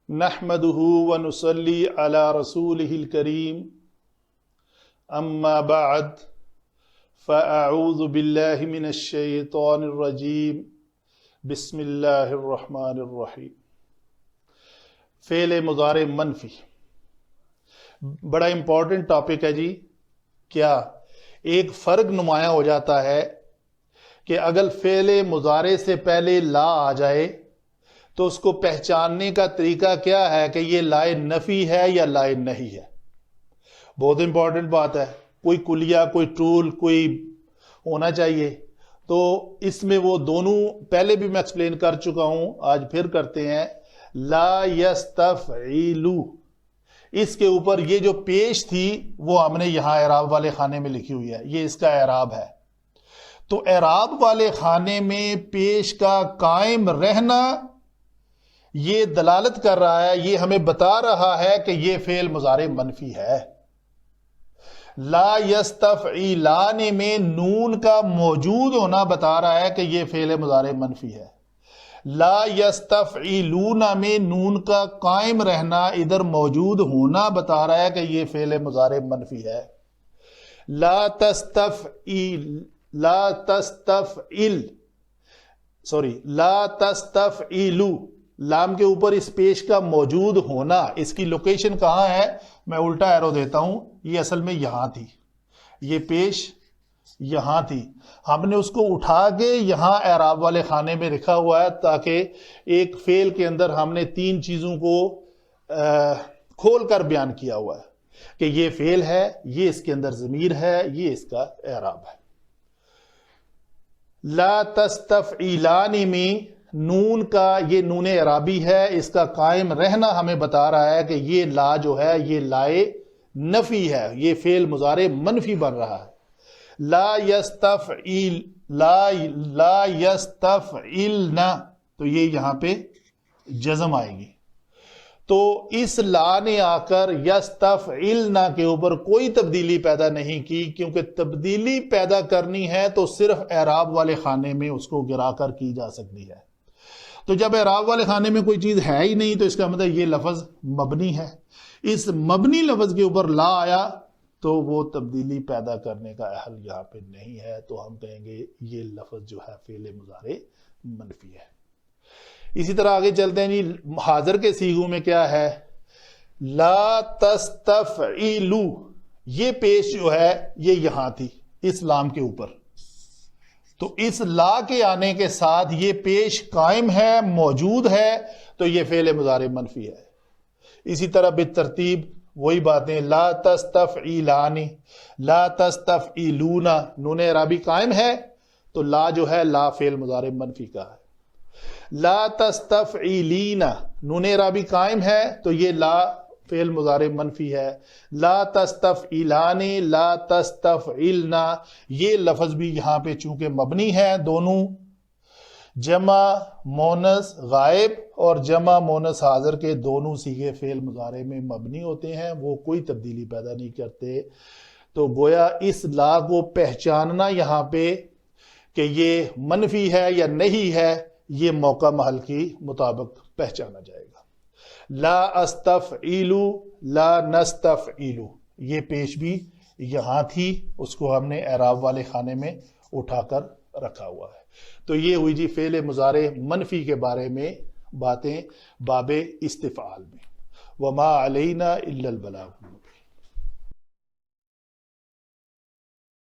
नहमदुहु व नुसल्ली अला रसूलिहिल करीम अम्मा बअद फ़अऊज़ु बिल्लाहि मिनश शैतानिर रजीम बिस्मिल्लाहिर रहमानिर रहीम। फ़ेल मुज़ारे मनफ़ी बड़ा इम्पोर्टेंट टॉपिक है जी। क्या एक फ़र्क नुमाया हो जाता है कि अगर फ़ेल मुज़ारे से पहले ला आ जाए तो उसको पहचानने का तरीका क्या है कि ये लाए नफ़ी है या लाए नहीं है। बहुत इंपॉर्टेंट बात है। कोई कुलिया, कोई टूल, कोई होना चाहिए। तो इसमें वो दोनों पहले भी मैं एक्सप्लेन कर चुका हूं, आज फिर करते हैं। ला यस्तफ़ईलु, इसके ऊपर ये जो पेश थी वो हमने यहां एराब वाले खाने में लिखी हुई है। ये इसका एराब है। तो एराब वाले खाने में पेश का कायम रहना ये दलालत कर रहा है, ये हमें बता रहा है कि ये फेल मुज़ारे मनफी है। ला यस्तफ़ईलान में नून का मौजूद होना बता रहा है कि ये फेल मुज़ारे मनफी है। ला यस्तफ़ईलूना में नून का कायम रहना, इधर मौजूद होना बता रहा है कि ये फेल मुज़ारे मनफी है। ला तस्तफ़ईलू, लाम के ऊपर इस पेश का मौजूद होना, इसकी लोकेशन कहां है? मैं उल्टा एरो देता हूं। ये असल में यहां थी, ये पेश यहां थी। हमने उसको उठा के यहां एराब वाले खाने में लिखा हुआ है ताकि एक फेल के अंदर हमने तीन चीजों को खोल कर बयान किया हुआ है कि ये फेल है, ये इसके अंदर ज़मीर है, ये इसका एराब है। ला तस्तफ़ईलानी में नून का ये नून एराबी है, इसका कायम रहना हमें बता रहा है कि ये ला जो है ये लाए नफी है, ये फेल मुज़ारे मनफी बन रहा है। ला यस्तफ़ईलना, तो ये यहां पे जज़म आएगी। तो इस ला ने आकर यस्तफ़ईलना के ऊपर कोई तब्दीली पैदा नहीं की, क्योंकि तब्दीली पैदा करनी है तो सिर्फ एराब वाले खाने में उसको गिराकर की जा सकती है। तो जब एराब वाले खाने में कोई चीज है ही नहीं तो इसका मतलब ये लफ्ज मबनी है। इस मबनी लफ्ज के ऊपर ला आया तो वो तब्दीली पैदा करने का अहल यहाँ पे नहीं है, तो हम कहेंगे ये लफ्ज जो है फेल मुज़ारे मनफी है। इसी तरह आगे चलते हैं जी। हाजिर के सीगों में क्या है? ला तस्तफ़ईलू, ये पेश जो है ये यहां थी इस लाम के ऊपर, तो इस ला के आने के साथ ये पेश कायम है, मौजूद है, तो ये फेल मुज़ारे मनफी है। इसी तरह बेतरतीब वही बातें। ला तस्तफ़ईलानी, ला तस्तफ़ईलूना, नून एराबी कायम है तो ला जो है ला फेल मुज़ारे मनफी का है। ला तस्तफ़ईलीना, नून एराबी कायम है तो ये ला फेल मुज़ारे मनफी है। ला तस्तफ़ईलानी, ला तस्तफ़ईलना, ये लफ्ज भी यहां पे चूंकि मबनी है, दोनों जमा मोनस गायब और जमा मोनस हाजिर के दोनों सीगे फेल मुज़ारे में मबनी होते हैं, वो कोई तब्दीली पैदा नहीं करते। तो गोया इस ला को पहचानना यहां पे कि ये मनफी है या नहीं है, ये मौका महल की मुताबिक पहचाना जाएगा। ला अस्तफ़ईलू, ला नस्तफ़ईलू, ये पेश भी यहां थी, उसको हमने एराब वाले खाने में उठाकर रखा हुआ है। तो ये हुई जी फेल मुज़ारे मनफी के बारे में बातें बाबे इस्तिफ़ाल में। वमा अलैना इल्लल बलाग।